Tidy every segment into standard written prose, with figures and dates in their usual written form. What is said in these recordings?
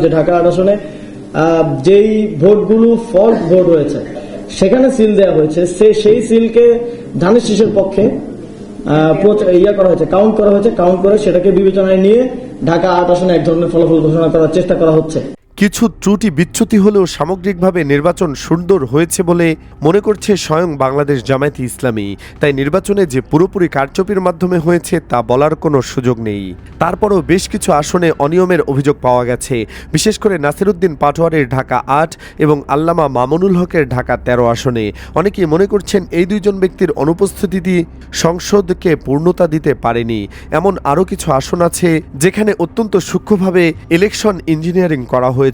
যে ঢাকা 8 আসনে যেই ভোটগুলো ফল্ট ভোট হয়েছে সেখানে সিল দেওয়া হয়েছে, সেই সিলকে ধানের শীষের পক্ষে কাউন্ট করা হয়েছে। কাউন্ট করে সেটাকে বিবেচনায় নিয়ে ঢাকা 8 আসনে এক ধরনের ফলাফল ঘোষণা করার চেষ্টা করা হচ্ছে। কিছু ত্রুটি বিচ্যুতি হলেও সামগ্রিকভাবে নির্বাচন সুন্দর হয়েছে বলে মনে করছে স্বয়ং বাংলাদেশ জামায়াতে ইসলামী। তাই নির্বাচনে যে পুরোপুরি কারচুপির মাধ্যমে হয়েছে তা বলার কোনো সুযোগ নেই। তারপরও বেশ কিছু আসনে অনিয়মের অভিযোগ পাওয়া গেছে, বিশেষ করে নাসিরউদ্দিন পাটোয়ারির ঢাকা 8 এবং আল্লামা মামুনুল হকের ঢাকা 13 আসনে। অনেকেই মনে করছেন এই দুইজন ব্যক্তির অনুপস্থিতি সংসদকে পূর্ণতা দিতে পারেনি। এমন আরও কিছু আসন আছে যেখানে অত্যন্ত সূক্ষ্মভাবে ইলেকশন ইঞ্জিনিয়ারিং করা হয়েছে।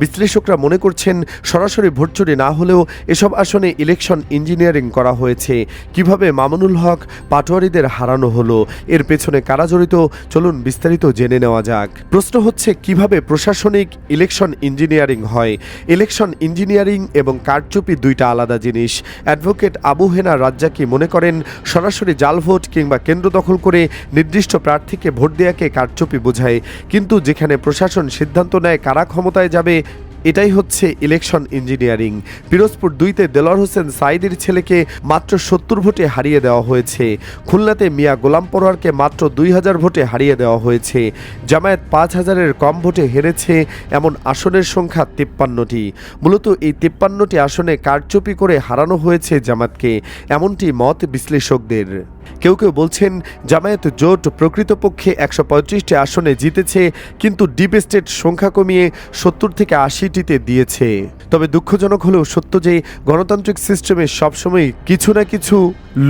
বিশ্লেষকরা মনে করছেন সরাসরি ভোট চুরি না হলেও এসব আসনে ইলেকশন ইঞ্জিনিয়ারিং করা হয়েছে। কিভাবে মামুনুল হক পাটোয়ারিদের হারানো হলো, এর পেছনে কারা জড়িত, চলুন বিস্তারিত জেনে নেওয়া যাক। প্রশ্ন হচ্ছে কিভাবে প্রশাসনিক ইলেকশন ইঞ্জিনিয়ারিং হয়। ইলেকশন ইঞ্জিনিয়ারিং এবং কারচুপি দুইটা আলাদা জিনিস। অ্যাডভোকেট আবু হেনা রাজ্জাকি মনে করেন সরাসরি জাল ভোট কিংবা কেন্দ্র দখল করে নির্দিষ্ট প্রার্থীকে ভোট দেওয়াকে কারচুপি বোঝায়, কিন্তু যেখানে প্রশাসন সিদ্ধান্ত নেয় কারা ক্ষমতায় যাবে এটাই হচ্ছে ইলেকশন ইঞ্জিনিয়ারিং। পিরোজপুর 2-তে দেলোয়ার হোসেন সাঈদীর ছেলেকে মাত্র 70 ভোটে হারিয়ে দেওয়া হয়েছে। খুলনাতে মিয়া গোলাম পরোয়ারকে মাত্র 2000 ভোটে হারিয়ে দেওয়া হয়েছে। জামায়াত 5000-এর কম ভোটে হেরেছে এমন আসনের সংখ্যা 53টি। মূলত এই 53টি আসনে কারচুপি করে হারানো হয়েছে জামায়াতকে, এমনটি মত বিশ্লেষকদের। কেউ কেউ বলছেন জামায়াত জোট প্রকৃতপক্ষে 135টি আসনে জিতেছে, কিন্তু ডিপ স্টেট সংখ্যা কমিয়ে 70 থেকে 80টিতে দিয়েছে। তবে দুঃখজনক হলেও সত্য যে গণতান্ত্রিক সিস্টেমে সবসময় কিছু না কিছু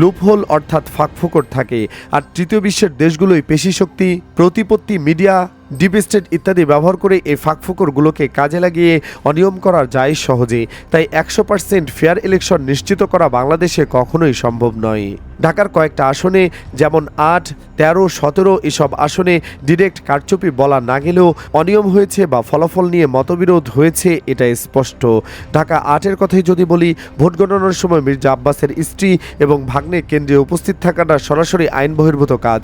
লুপহোল অর্থাৎ ফাঁকফোকর থাকে, আর তৃতীয় বিশ্বের দেশগুলোই পেশিশক্তি, প্রতিপত্তি, মিডিয়া, ডিপ স্টেট ইত্যাদি ব্যবহার করে এই ফাঁকফোকরগুলোকে কাজে লাগিয়ে অনিয়ম করা যায় সহজে। তাই 100% ফেয়ার ইলেকশন নিশ্চিত করা বাংলাদেশে কখনোই সম্ভব নয়। ঢাকার কয়েকটা আসনে যেমন 8, 13, 17 এসব আসনে ডিরেক্ট কারচুপি বলা না গেলেও অনিয়ম হয়েছে বা ফলাফল নিয়ে মতবিরোধ হয়েছে, এটা স্পষ্ট। ঢাকা 8-এর কথাই যদি বলি, ভোট গণনার সময় মির্জা আব্বাসের স্ত্রী এবং ভাগ্নে কেন্দ্রে উপস্থিত থাকাটা সরাসরি আইন বহির্ভূত কাজ।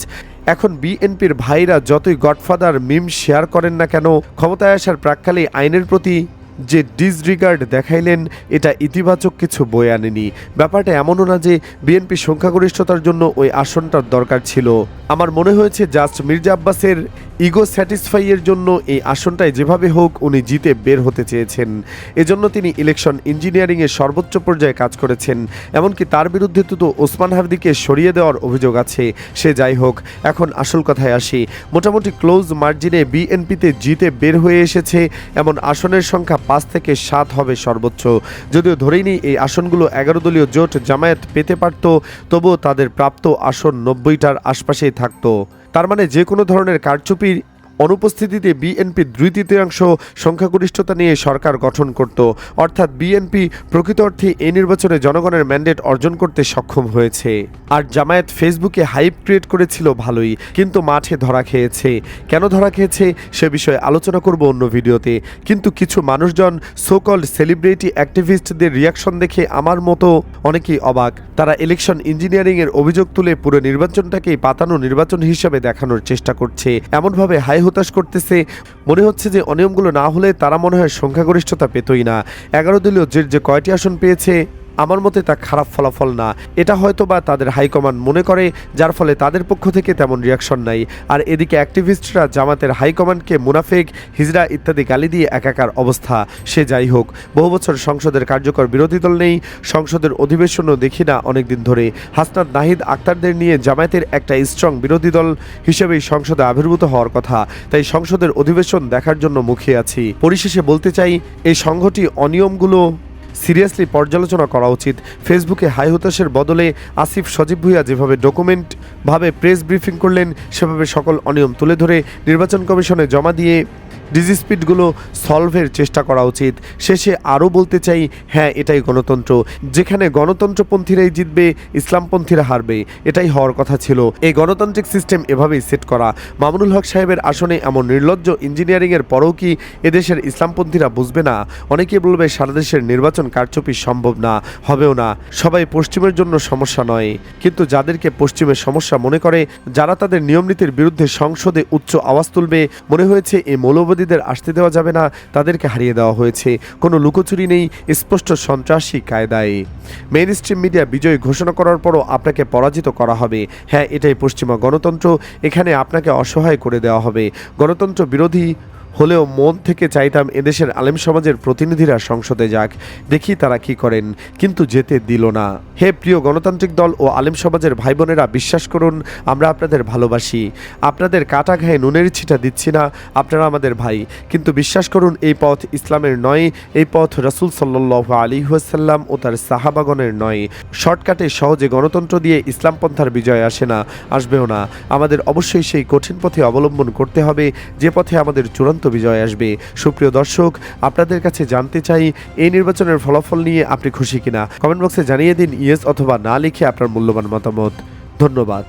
এখন বিএনপির ভাইরা যতই গডফাদার মিম শেয়ার করেন না কেন, ক্ষমতায় আসার প্রাক্কালে আইনের প্রতি যে ডিসরিগার্ড দেখাইলেন এটা ইতিবাচক কিছু বয়ে আনেনি। ব্যাপারটা এমনও না যে বিএনপি সংখ্যাগরিষ্ঠতার জন্য ওই আসনটার দরকার ছিল। আমার মনে হয়েছে জাস্ট মির্জা আব্বাসের ইগো স্যাটিসফাইয়ের জন্য এই আসনটায় যেভাবে হোক উনি জিতে বের হতে চেয়েছেন। এজন্য তিনি ইলেকশন ইঞ্জিনিয়ারিংয়ের সর্বোচ্চ পর্যায়ে কাজ করেছেন। এমনকি তার বিরুদ্ধে তো ওসমান হাফদিকে সরিয়ে দেওয়ার অভিযোগ আছে। সে যাই হোক, এখন আসল কথায় আসি। মোটামুটি ক্লোজ মার্জিনে বিএনপিতে জিতে বের হয়ে এসেছে এমন আসনের সংখ্যা 5 থেকে 7 হবে সর্বোচ্চ। যদিও ধরেই নিই এই আসনগুলো 11 দলীয় জোট জামায়াত পেতে পারত, তবুও তাদের প্রাপ্ত আসন 90টার আশপাশেই থাকতো। তার মানে যে কোনো ধরনের কারচুপির অনুপস্থিতিতে বিএনপি 2/3 সংখ্যাগরিষ্ঠতা নিয়ে সরকার গঠন করত, অর্থাৎ বিএনপি প্রকৃত অর্থে এই নির্বাচনে জনগণের ম্যান্ডেট অর্জন করতে সক্ষম হয়েছে। আর জামায়াত ফেসবুকে হাইপ ক্রিয়েট করেছিল ভালোই, কিন্তু মাঠে ধরা খেয়েছে। কেন ধরা খেয়েছে সে বিষয়ে আলোচনা করব অন্য ভিডিওতে। কিন্তু কিছু মানুষজন সোকল্ড সেলিব্রিটি অ্যাক্টিভিস্টদের রিয়াকশন দেখে আমার মতো অনেকেই অবাক। তারা ইলেকশন ইঞ্জিনিয়ারিংয়ের অভিযোগ তুলে পুরো নির্বাচনটাকেই পাতানো নির্বাচন হিসাবে দেখানোর চেষ্টা করছে। এমনভাবে হতাশ করতেছে, মনে হচ্ছে যে অনিয়মগুলো না হলে তারা মনে হয় সংখ্যাগরিষ্ঠতা পেতই না। 11 দলীয় যে কয়টি আসন পেয়েছে আমার মতে তা খারাপ ফলাফল না। এটা হয়তো বা তাদের হাইকমান্ড মনে করে, যার ফলে তাদের পক্ষ থেকে তেমন রিয়াকশন নাই। আর এদিকে অ্যাক্টিভিস্টরা জামাতের হাইকমান্ডকে মুনাফেক, হিজড়া ইত্যাদি গালি দিয়ে একাকার অবস্থা। সে যাই হোক, বহু বছর সংসদের কার্যকর বিরোধী দল নেই, সংসদের অধিবেশনও দেখি না অনেকদিন ধরে। হাসনাত, নাহিদ, আক্তারদের নিয়ে জামায়াতের একটা স্ট্রং বিরোধী দল হিসেবেই সংসদে আবির্ভূত হওয়ার কথা। তাই সংসদের অধিবেশন দেখার জন্য মুখিয়ে আছি। পরিশেষে বলতে চাই, এই সংঘটি অনিয়মগুলো সিরিয়াসলি পর্যালোচনা করা উচিত। ফেসবুকে হাই হতাশের বদলে আসিফ সজীব ভুইয়া যেভাবে ডকুমেন্টভাবে প্রেস ব্রিফিং করলেন, সেভাবে সকল অনিয়ম তুলে ধরে নির্বাচন কমিশনে জমা দিয়ে ডিসপিউটগুলো সলভের চেষ্টা করা উচিত। শেষে আরও বলতে চাই, হ্যাঁ এটাই গণতন্ত্র, যেখানে গণতন্ত্রপন্থীরাই জিতবে, ইসলামপন্থীরা হারবে। এটাই হওয়ার কথা ছিল। এই গণতান্ত্রিক সিস্টেম এভাবেই সেট করা। মামুনুল হক সাহেবের আসনে এমন নির্লজ্জ ইঞ্জিনিয়ারিংয়ের পরেও কি এদেশের ইসলামপন্থীরা বুঝবে না? অনেকে বলবে সারা দেশের নির্বাচন কারচুপি সম্ভব না, হবেও না। সবাই পশ্চিমের জন্য সমস্যা নয়, কিন্তু যাদেরকে পশ্চিমের সমস্যা মনে করে, যারা তাদের নিয়মনীতির বিরুদ্ধে সংসদে উচ্চ আওয়াজ তুলবে, মনে হয়েছে এই মৌলবাদী যুবতীদের আসতে দেওয়া যাবে না, তাদেরকে হারিয়ে দেওয়া হয়েছে। কোনো লুকোচুরি নেই, স্পষ্ট সন্ত্রাসী কায়দায়। মেইন স্ট্রিম মিডিয়া বিজয় ঘোষণা করার পরও আপনাকে পরাজিত করা হবে। হ্যাঁ, এটাই পশ্চিমা গণতন্ত্র। এখানে আপনাকে অসহায় করে দেওয়া হবে। গণতন্ত্র বিরোধী হলেও মন থেকে চাইতাম এদেশের আলেম সমাজের প্রতিনিধিরা সংসদে যাক, দেখি তারা কি করেন, কিন্তু যেতে দিল না। হে প্রিয় গণতান্ত্রিক দল ও আলেম সমাজের ভাই বোনেরা, বিশ্বাস করুন, আমরা আপনাদের ভালোবাসি। আপনাদের কাটা ঘায়ে নুনের ছিটা দিচ্ছি না, আপনারা আমাদের ভাই। কিন্তু বিশ্বাস করুন, এই পথ ইসলামের নয়, এই পথ রাসূল সাল্লাল্লাহু আলাইহি ওয়াসাল্লাম ও তার সাহাবাগণের নয়। শর্টকাটে সহজে গণতন্ত্র দিয়ে ইসলাম পন্থার বিজয় আসে না, আসবেও না। আমাদের অবশ্যই সেই কঠিন পথে অবলম্বন করতে হবে, যে পথে আমাদের চূড়ান্ত বিজয় আসবে। সুপ্রিয় দর্শক, আপনাদের কাছে জানতে চাই, এই নির্বাচনের ফলাফল নিয়ে আপনি খুশি কিনা? কমেন্ট বক্সে জানিয়ে দিন ইয়েস অথবা না লিখে আপনার মূল্যবান মতামত। ধন্যবাদ।